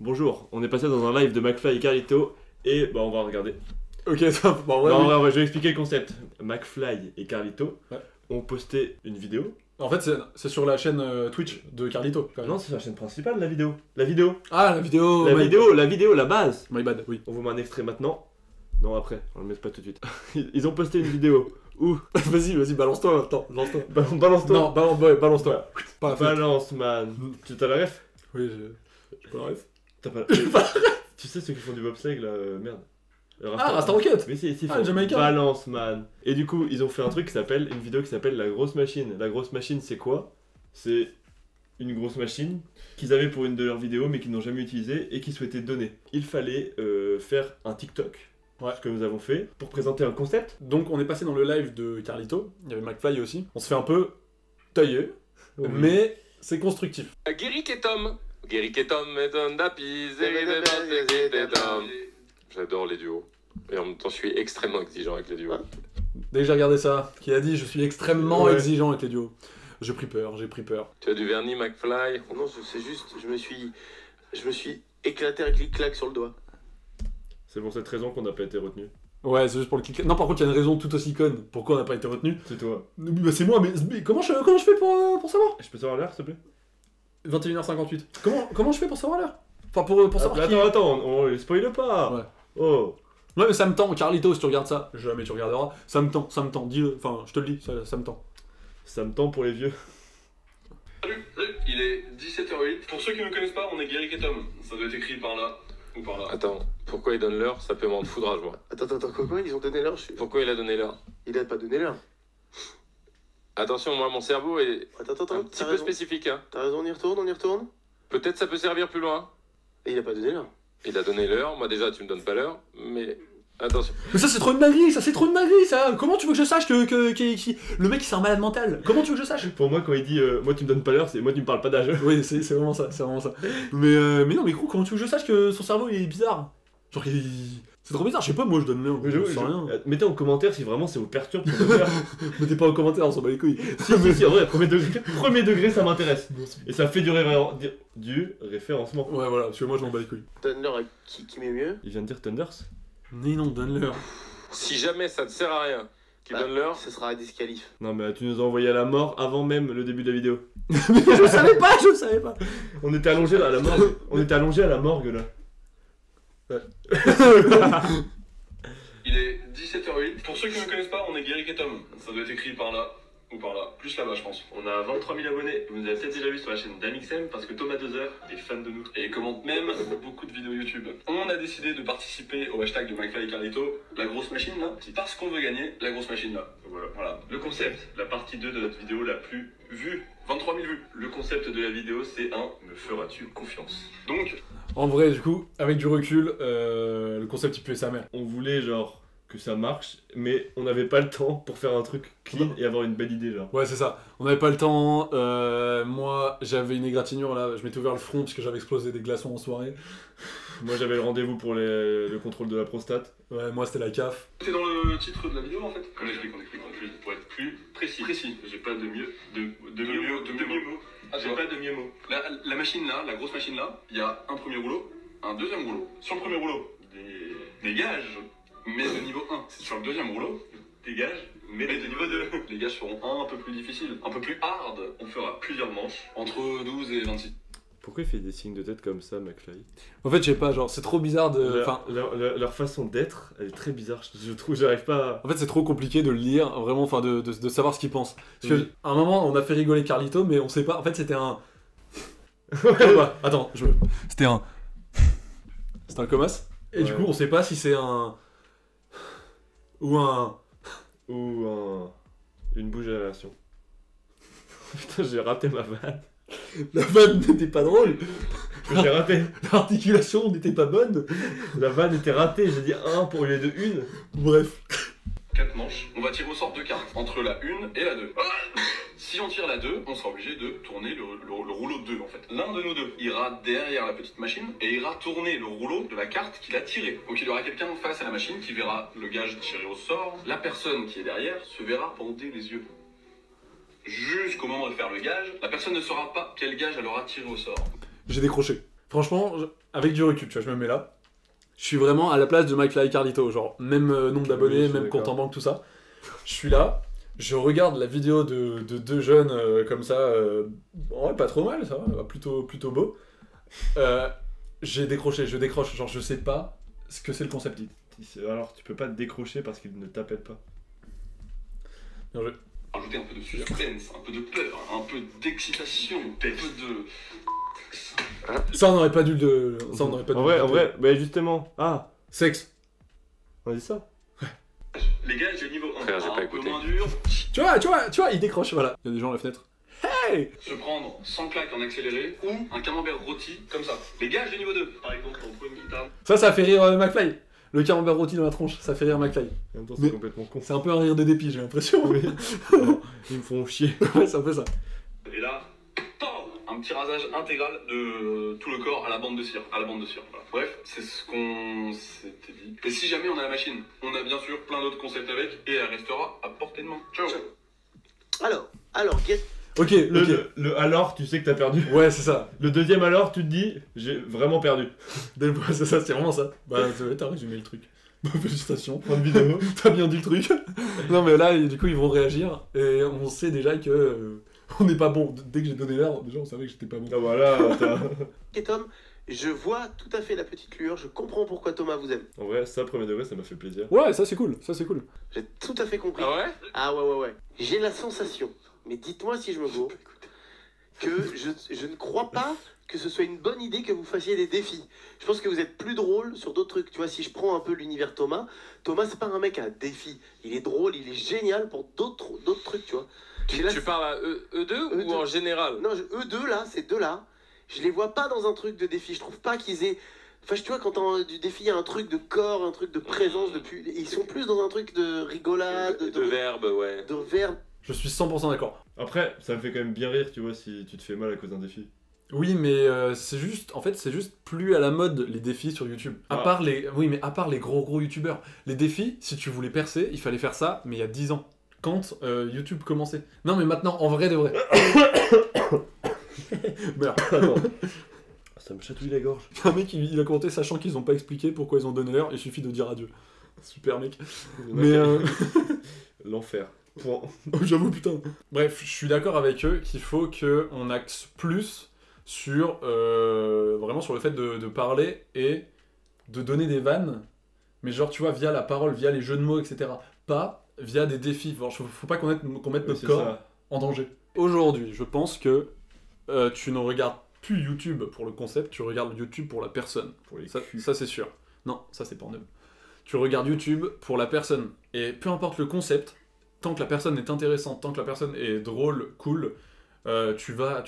Bonjour, on est passé dans un live de McFly et Carlito et bah on va regarder. Ok, top. Bon, ouais, Non, oui. ouais, je vais expliquer le concept. McFly et Carlito ont posté une vidéo. En fait, c'est sur la chaîne Twitch de Carlito. Quand même. Non, c'est sur la chaîne principale, la vidéo. La vidéo. Ah, la vidéo. La vidéo, la base. My bad, oui. On vous met un extrait maintenant. Non, après, on le met pas tout de suite. Ils ont posté une vidéo où. Vas-y, balance-toi. Attends, lance-toi. Balance-toi. Non, balance-toi. Pas la flemme. Balance, man. Tu t'as la ref? Oui, j'ai pas la ref. T'as pas Tu sais ceux qui font du bobsleigh là, merde. Ah, Rasta Rocket. Mais si, Ah, le Jamaïcain. Balance, man. Et du coup, ils ont fait un truc qui s'appelle, une vidéo qui s'appelle La Grosse Machine. La Grosse Machine, c'est quoi? C'est une grosse machine qu'ils avaient pour une de leurs vidéos mais qu'ils n'ont jamais utilisée et qu'ils souhaitaient donner. Il fallait faire un TikTok, ce que nous avons fait, pour présenter un concept. Donc, on est passé dans le live de Carlito. Il y avait McFly aussi. On se fait un peu tailler, Oui. mais c'est constructif. Guéric et Tom. Guéric et Tom est un dapis. J'adore les duos. Et en même temps, je suis extrêmement exigeant avec les duos. Dès que j'ai regardé ça, qui a dit je suis extrêmement Ouais. exigeant avec les duos. J'ai pris peur. Tu as du vernis, McFly? Non, c'est juste, je me suis éclaté un clic-clac sur le doigt. C'est pour cette raison qu'on n'a pas été retenu. Ouais, c'est juste pour le kick. Non, par contre, il y a une raison tout aussi conne pourquoi on n'a pas été retenu. C'est toi. Bah, c'est moi, mais comment je fais pour savoir? Je peux savoir l'heure, s'il te plaît? 21h58. Comment je fais pour savoir l'heure? Enfin, pour savoir qui... Attends, on spoil pas. Ouais. Oh. Ouais, mais ça me tend, Carlito, si tu regardes ça, jamais tu regarderas, ça me tend, dis-le, enfin, je te le dis, ça me tend. Ça me tend pour les vieux. Salut, il est 17h08. Pour ceux qui ne me connaissent pas, on est Guéric et Tom. Ça doit être écrit par là ou par là. Attends, pourquoi il donne l'heure? Ça peut m'en foudrage, moi. Attends, comment ils ont donné l'heure? Pourquoi il a donné l'heure? Il a pas donné l'heure. Attention, moi, mon cerveau est Attends, un petit t'as peu raison. spécifique, hein. T'as raison, on y retourne. Peut-être ça peut servir plus loin. Et il a pas donné l'heure. Il a donné l'heure. Moi, déjà, tu me donnes pas l'heure. Mais attention. Mais ça, c'est trop une dinguerie, ça. Comment tu veux que je sache que le mec, c'est un malade mental? Comment tu veux que je sache? Pour moi, quand il dit moi tu me donnes pas l'heure, c'est moi tu me parles pas d'âge. Oui, c'est vraiment ça, Mais non, mais gros, comment tu veux que je sache que son cerveau, il est bizarre? Genre, c'est trop bizarre, je sais pas, moi, je donne l'heure, je sais rien. Mettez en commentaire si vraiment ça vous perturbe pour le faire. Mettez pas en commentaire, on s'en bat les couilles. si, en vrai, premier degré, ça m'intéresse. Et ça fait du référencement. Ouais, voilà, parce que moi, je m'en bats les couilles. Donne l'heure à qui met mieux. Il vient de dire Thunders. Mais non, donne l'heure. Si jamais ça ne sert à rien qu'il donne l'heure, Ce sera un disqualif. Non, mais tu nous as envoyé à la mort avant même le début de la vidéo. je savais pas. On était allongé là, à la morgue. On était allongé à la morgue là. Il est 17h08. Pour ceux qui ne me connaissent pas, on est Guéric et Tom. Ça doit être écrit par là ou par là. Plus là-bas, je pense. On a 23 000 abonnés. Vous nous avez peut-être déjà vu sur la chaîne d'Amixem parce que Thomas 2 heures est fan de nous. Et il commente même beaucoup de vidéos YouTube. On a décidé de participer au hashtag de McFly et Carlito. La grosse machine là. C'est parce qu'on veut gagner la grosse machine là. Voilà. Le concept, la partie 2 de notre vidéo la plus vue. 23 000 vues. Le concept de la vidéo, c'est me feras-tu confiance? Donc, En vrai, du coup, avec du recul, le concept, il puait sa mère. On voulait genre que ça marche, mais on n'avait pas le temps pour faire un truc clean et avoir une belle idée genre. Ouais, c'est ça. On n'avait pas le temps. Moi, j'avais une égratignure là. Je m'étais ouvert le front parce que j'avais explosé des glaçons en soirée. Moi j'avais le rendez-vous pour le contrôle de la prostate. Ouais, moi, c'était la CAF. c'est dans le titre de la vidéo en fait. On explique. Pour être plus précis. J'ai pas de mieux mots. J'ai pas de mieux mots. La machine là, la grosse machine là, il y a un premier rouleau, un deuxième rouleau. Sur le premier rouleau, des gages, mais de niveau 1. Sur le deuxième rouleau, des gages, mais de niveau 2. Les gages seront un peu plus difficiles, un peu plus hard. On fera plusieurs manches, entre 12 et 26. Pourquoi il fait des signes de tête comme ça, McFly? En fait, je sais pas, genre, c'est trop bizarre de. Enfin, Leur façon d'être, elle est très bizarre, je trouve, j'arrive pas à... en fait, c'est trop compliqué de le lire, vraiment, enfin, de savoir ce qu'il pense. Parce que, à un moment, on a fait rigoler Carlito, mais on sait pas. En fait, c'était un. Attends, C'était un. C'était un comas. Et du Ouais. coup, on sait pas si c'est un. Ou un. Ou une bouche à l'aération. Putain, j'ai raté ma vanne. La vanne n'était pas drôle, J'ai raté. l'articulation n'était pas bonne. La vanne était ratée, j'ai dit 1 pour lieu de 1. Bref. 4 manches. On va tirer au sort 2 cartes, entre la 1 et la 2. Si on tire la 2, on sera obligé de tourner le rouleau 2 en fait. L'un de nous deux ira derrière la petite machine et ira tourner le rouleau de la carte qu'il a tirée. Donc il y aura quelqu'un face à la machine qui verra le gage tiré au sort. La personne qui est derrière se verra bander les yeux. Jusqu'au moment de faire le gage, la personne ne saura pas quel gage elle aura tiré au sort. J'ai décroché. Franchement, avec du recul, tu vois, je me mets là. Je suis vraiment à la place de McFly et Carlito, genre même nombre d'abonnés, suis même d'accord. compte en banque, tout ça. Je suis là, je regarde la vidéo de deux jeunes comme ça, ouais, pas trop mal, ça va, plutôt beau. J'ai décroché, je décroche, genre je sais pas ce que c'est le concept. Alors tu peux pas te décrocher parce qu'il ne t'appelle pas. Bien joué. Rajouter un peu de suspense, un peu de peur, un peu d'excitation, un peu de... Ça on aurait pas dû le... Ça on aurait pas dû En le- vrai, mais justement. Ah, Sexe. on a dit ça. Les gars, j'ai le niveau 1. Frère, j'ai pas un peu écouté. moins dur. Tu vois, il décroche, voilà. Il y a des gens à la fenêtre. Hey. Se prendre 100 claques en accéléré ou un camembert rôti comme ça. Les gars, j'ai le niveau 2. Par exemple, on prend une guitare. Ça fait rire McFly. Le camembert rôti dans la tronche, ça fait rire McFly. En même temps, Mais- c'est complètement con. C'est un peu un rire de dépit, j'ai l'impression. Oui. Ils me font chier. Ouais, c'est un peu ça. Et là, pam, un petit rasage intégral de tout le corps à la bande de cire. Voilà. Bref, c'est ce qu'on s'était dit. Et si jamais on a la machine, on a bien sûr plein d'autres concepts avec et elle restera à portée de main. Ciao. Alors, Ok. Le alors, tu sais que t'as perdu. Ouais, c'est ça. Le deuxième alors, tu te dis, j'ai vraiment perdu. C'est ça, c'est vraiment ça. Bah, t'as résumé le truc. Bah, félicitations. Fin de vidéo. T'as bien dit le truc. Non, mais là, du coup, ils vont réagir. Et on sait déjà que on n'est pas bon. Dès que j'ai donné l'heure, déjà, on savait que j'étais pas bon. Ah voilà, et Tom, je vois tout à fait la petite lueur, je comprends pourquoi Thomas vous aime. En vrai, ça, premier degré, ça m'a fait plaisir. Ouais, ça c'est cool. Ça c'est cool. J'ai tout à fait compris. Ah ouais? Ah ouais. J'ai la sensation, mais dites-moi si je me gourre, que je ne crois pas que ce soit une bonne idée que vous fassiez des défis. Je pense que vous êtes plus drôle sur d'autres trucs. Tu vois, si je prends un peu l'univers Thomas c'est pas un mec à défi. Il est drôle, il est génial pour d'autres trucs, tu vois. J'ai la- Tu parles à eux2 ou Eux2. en général? Non, eux deux là, ces deux-là, je les vois pas dans un truc de défi. Je trouve pas qu'ils aient... Enfin, tu vois, quand du défi, il y a un truc de corps, un truc de présence, ils sont plus dans un truc de rigolade, De verbe, ouais. de verbe. Je suis 100% d'accord. Après, ça me fait quand même bien rire, tu vois, si tu te fais mal à cause d'un défi. Oui, mais c'est juste, en fait, c'est juste plus à la mode les défis sur YouTube. À Ah. part les gros youtubeurs. Les défis, si tu voulais percer, il fallait faire ça, mais il y a 10 ans. Quand YouTube commençait. Non, mais maintenant, en vrai de vrai. Merde. Attends. Ça me chatouille la gorge. Un mec, il a commenté sachant qu'ils ont pas expliqué pourquoi ils ont donné l'heure, il suffit de dire adieu. Super mec. Mais L'enfer. Point. j'avoue, putain. Bref, je suis d'accord avec eux qu'il faut qu'on axe plus sur vraiment sur le fait de parler et de donner des vannes, mais genre tu vois via la parole, via les jeux de mots, etc. Pas via des défis. Genre, faut pas qu'on mette notre C'est corps ça. en danger. Aujourd'hui, je pense que tu ne regardes plus YouTube pour le concept, tu regardes YouTube pour la personne. Pour les Ça, culs. ça, c'est sûr. Non, ça c'est Pornhub. Tu regardes YouTube pour la personne. Et peu importe le concept, tant que la personne est intéressante, tant que la personne est drôle, cool, tu vas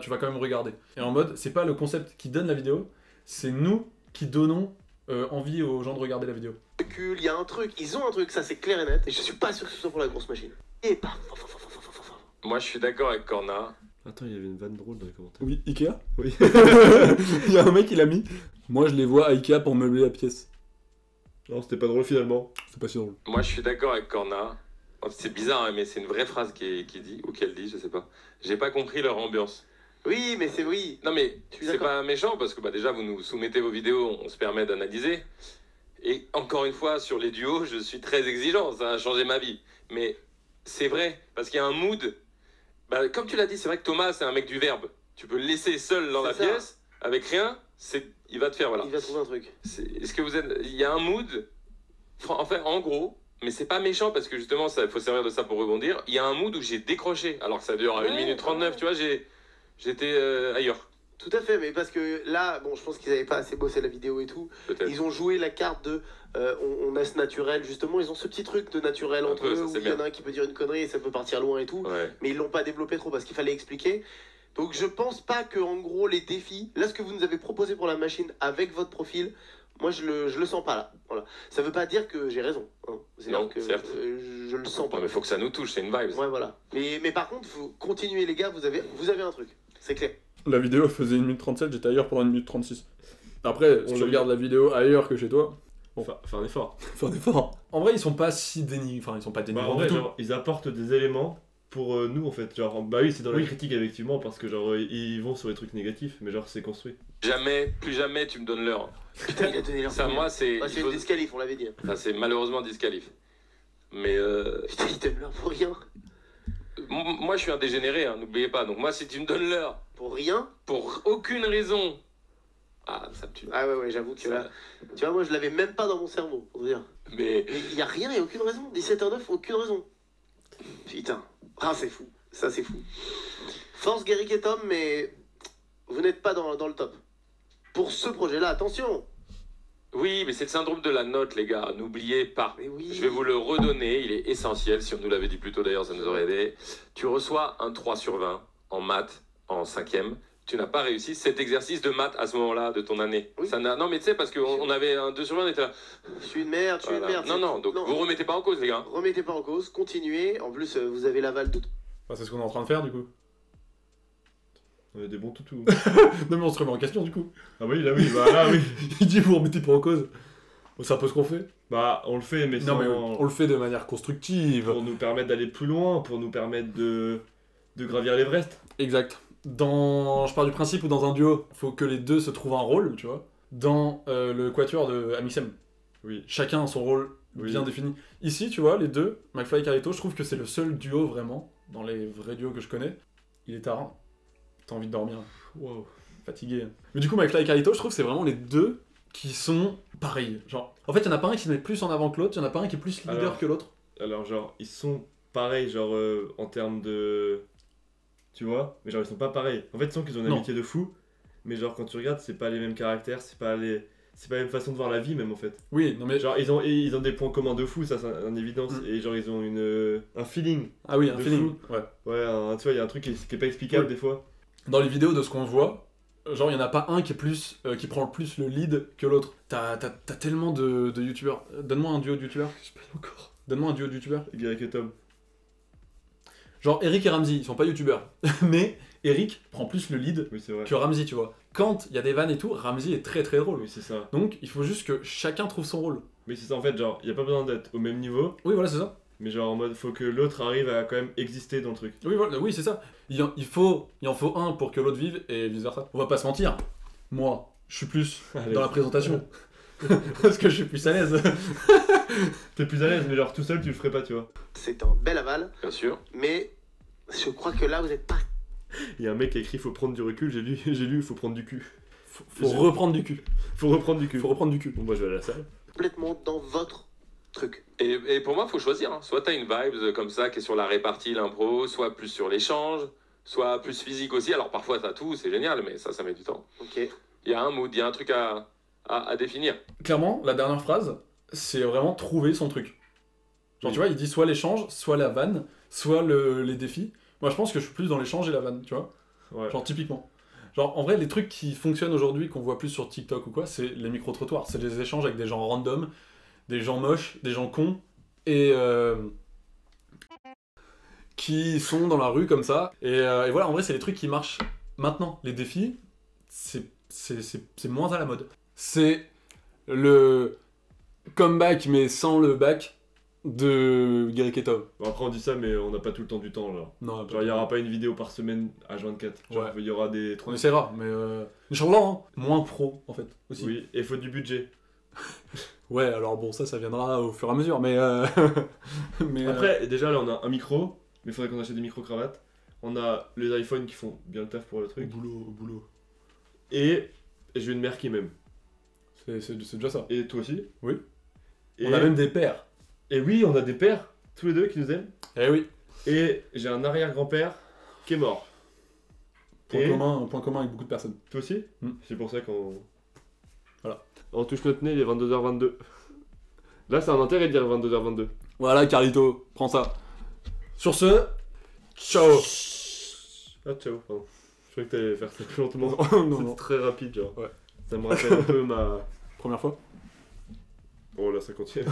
quand même regarder. Et en mode, c'est pas le concept qui donne la vidéo, c'est nous qui donnons envie aux gens de regarder la vidéo. Il y a un truc, ils ont un truc, ça c'est clair et net, et je suis pas sûr que ce soit pour la grosse machine. Et paf. Moi, je suis d'accord avec Corna. Attends, il y avait une vanne drôle dans les commentaires. Oui, Ikea. Oui. Il y a un mec qui l'a mis. Moi, je les vois à Ikea pour meubler la pièce. Non, c'était pas drôle finalement. C'est pas si drôle. Moi, je suis d'accord avec Corna. C'est bizarre, hein, mais c'est une vraie phrase qui dit, ou qu'elle dit, je sais pas. J'ai pas compris leur ambiance. Oui, mais c'est oui. Non, mais Je suis c'est d'accord. pas méchant, parce que bah, déjà, vous nous soumettez vos vidéos, on se permet d'analyser. Et encore une fois, sur les duos, je suis très exigeant, ça a changé ma vie. Mais c'est vrai, parce qu'il y a un mood. Bah, comme tu l'as dit, c'est vrai que Thomas, c'est un mec du verbe. Tu peux le laisser seul dans la C'est ça. pièce, avec rien, il va te faire, voilà. Il va trouver un truc. Est-ce que vous êtes... Il y a un mood, enfin, en gros, mais c'est pas méchant parce que justement, il faut servir de ça pour rebondir. Il y a un mood où j'ai décroché, alors que ça dure 1 minute 39, tu vois, j'étais ailleurs, Tout à fait, mais parce que là, bon, je pense qu'ils avaient pas assez bossé la vidéo et tout. peut-être. Ils ont joué la carte de on a ce naturel, justement, ils ont ce petit truc de naturel Un entre peu, eux ça, où c'est il y en bien. a un qui peut dire une connerie et ça peut partir loin et tout. Ouais. Mais ils l'ont pas développé trop parce qu'il fallait expliquer. Donc je pense pas que en gros les défis, là ce que vous nous avez proposé pour la machine avec votre profil, moi je le sens pas là. Voilà. Ça veut pas dire que j'ai raison. Hein. C'est Non, dire que certes. je le sens pas. Non, mais faut que ça nous touche, c'est une vibe. Ouais voilà. Mais par contre, faut continuer les gars, vous avez un truc. C'est clair. La vidéo faisait 1 minute 37, j'étais ailleurs pendant 1 minute 36. Après, si On tu l'a regardes la vidéo ailleurs que chez toi, Enfin, fais un effort. fais un effort. En vrai, ils sont pas si dénigrants, enfin, ils sont pas Bah, dénigrants en du vrai, tout. genre, ils apportent des éléments pour nous en fait. Genre, bah oui, c'est dans la Oui. critique effectivement parce que genre ils vont sur les trucs négatifs, mais genre c'est construit. Jamais, plus jamais tu me donnes l'heure. Putain, il a donné l'heure. Ça, moi, c'est. Bah, c'est il faut- une disqualif, on l'avait dit. Ça, c'est malheureusement disqualif. Mais Putain, il donne l'heure pour rien. moi, je suis un dégénéré, hein, n'oubliez pas. Donc, moi, si tu me donnes l'heure Pour rien. pour aucune raison. Ah, ça me tue. Ah ouais, j'avoue que là. Tu vois, moi, je l'avais même pas dans mon cerveau, pour dire. Mais. Mais il y a rien, il y a aucune raison. 17h09, aucune raison. Putain. Ah, c'est fou. Ça, c'est fou. Force Guéric et Tom, mais vous n'êtes pas dans le top. Pour ce projet-là, attention. Oui, mais c'est le syndrome de la note, les gars. N'oubliez pas. Mais oui. Je vais vous le redonner, il est essentiel. Si on nous l'avait dit plus tôt d'ailleurs, ça nous aurait aidé. Tu reçois un 3 sur 20 en maths en 5e. Tu n'as pas réussi cet exercice de maths à ce moment-là de ton année. Oui. Non, mais tu sais, parce qu'on avait un 2 sur 20, on était là. Je suis une merde, je suis Voilà. une merde. Non, donc vous remettez pas en cause, les gars. Remettez pas en cause, continuez. En plus, vous avez l'aval de. Enfin, c'est ce qu'on est en train de faire du coup. On est des bons toutous. Non mais on se remet en question du coup. Ah oui, là oui, bah là oui. Il dit vous remettez pas en cause. Bon, c'est un peu ce qu'on fait. Bah on le fait, mais Non sans- mais on le fait de manière constructive. pour nous permettre d'aller plus loin, pour nous permettre de gravir l'Everest. Exact. Je pars du principe où dans un duo, faut que les deux se trouvent un rôle, tu vois. Dans le quatuor de Amixem, Oui. chacun a son rôle Oui. bien défini. Ici, tu vois, les deux, McFly et Carlito, je trouve que c'est le seul duo vraiment, dans les vrais duos que je connais. Il est tard, hein. T'as envie de dormir, Wow. fatigué. Mais du coup, McFly et Carlito, je trouve que c'est vraiment les deux qui sont pareils. Genre, en fait, il y en a pas un qui se met plus en avant que l'autre, il y en a pas un qui est plus leader Alors, que l'autre. Alors genre ils sont pareils genre en termes de... Tu vois? Mais genre ils sont pas pareils. En fait ils sont qu'ils ont une Non. amitié de fou, mais genre quand tu regardes c'est pas les mêmes caractères, c'est pas la même façon de voir la vie même en fait. Oui, non mais... Genre ils ont des points communs de fou, ça c'est en évidence, Mm. et genre ils ont un feeling. Ah oui, un de feeling. Ouais. Ouais, tu vois, il y a un truc qui est pas explicable Ouais. des fois. Dans les vidéos de ce qu'on voit, genre il y en a pas un qui est plus qui prend le plus le lead que l'autre. T'as tellement de youtubeurs. Donne-moi un duo de youtubeurs. Je sais pas encore. Donne-moi un duo de youtubeurs. Guéric et Tom. Genre Eric et Ramsey, ils sont pas youtubeurs. Mais Eric prend plus le lead Oui, c'est vrai. que Ramsey, tu vois. Quand il y a des vannes et tout, Ramsey est très très drôle. Oui, c'est ça. Donc il faut juste que chacun trouve son rôle. Mais c'est ça en fait, genre, il y a pas besoin d'être au même niveau, Oui, voilà, c'est ça. mais genre en mode faut que l'autre arrive à quand même exister dans le truc. Oui, voilà, oui, c'est ça. Il en faut un pour que l'autre vive et vice versa. On va pas se mentir. Moi, je suis plus À dans la l'aise. présentation. Parce que je suis plus à l'aise. T'es plus à l'aise, mais genre tout seul tu le ferais pas, tu vois. C'est un bel aval, Bien sûr. mais je crois que là, vous n'êtes pas. Il y a un mec qui a écrit faut prendre du recul, j'ai lu faut prendre du cul. Faut reprendre du cul. Faut reprendre du cul. Faut reprendre du cul. Bon bah je vais à la salle. Complètement dans votre truc. Et pour moi, il faut choisir. Hein. Soit tu as une vibe comme ça qui est sur la répartie, l'impro, soit plus sur l'échange, soit plus physique aussi. Alors parfois, tu as tout, c'est génial, mais ça met du temps. Ok. Il y a un mood, il y a un truc à définir. Clairement, la dernière phrase, c'est vraiment trouver son truc. Genre, tu vois, il dit soit l'échange, soit la vanne, soit les défis. Moi, je pense que je suis plus dans l'échange et la vanne, tu vois. Ouais. Genre, typiquement. Genre, en vrai, les trucs qui fonctionnent aujourd'hui, qu'on voit plus sur TikTok ou quoi, c'est les micro-trottoirs. C'est des échanges avec des gens random, des gens moches, des gens cons, et qui sont dans la rue comme ça. Et voilà, en vrai, c'est les trucs qui marchent maintenant. Les défis, c'est moins à la mode. C'est le comeback, mais sans le back, de Guéric et Tom. Bon, après on dit ça, mais on n'a pas tout le temps du temps, genre. Non, Genre il y aura pas une vidéo par semaine H24. Genre Ouais. il y aura des on trucs. essaiera, mais Inch'Allah, hein. Moins pro, en fait, aussi. Oui, et faut du budget. Ouais, alors bon, ça viendra au fur et à mesure, mais... mais Après, déjà là on a un micro, mais il faudrait qu'on achète des micro-cravates. On a les iPhones qui font bien le taf pour le au truc. boulot. Et j'ai une mère qui m'aime. C'est déjà ça. Et toi aussi. Oui. Et, On a même des pères. et oui, on a des pères, tous les deux, qui nous aiment. Eh oui. Et j'ai un arrière-grand-père qui est mort. Point Et- commun avec beaucoup de personnes. Toi aussi Mm. C'est pour ça qu'on... Voilà. On touche notre nez, il est 22h22. Là, c'est un intérêt de dire 22h22. Voilà, Carlito, prends ça. Sur ce, ciao. Ah, ciao, pardon. Je croyais que t'allais faire ça plus lentement. Non, C'était non. très rapide, genre. Ouais. Ça me rappelle un peu ma... Première fois. Oh là, ça continue.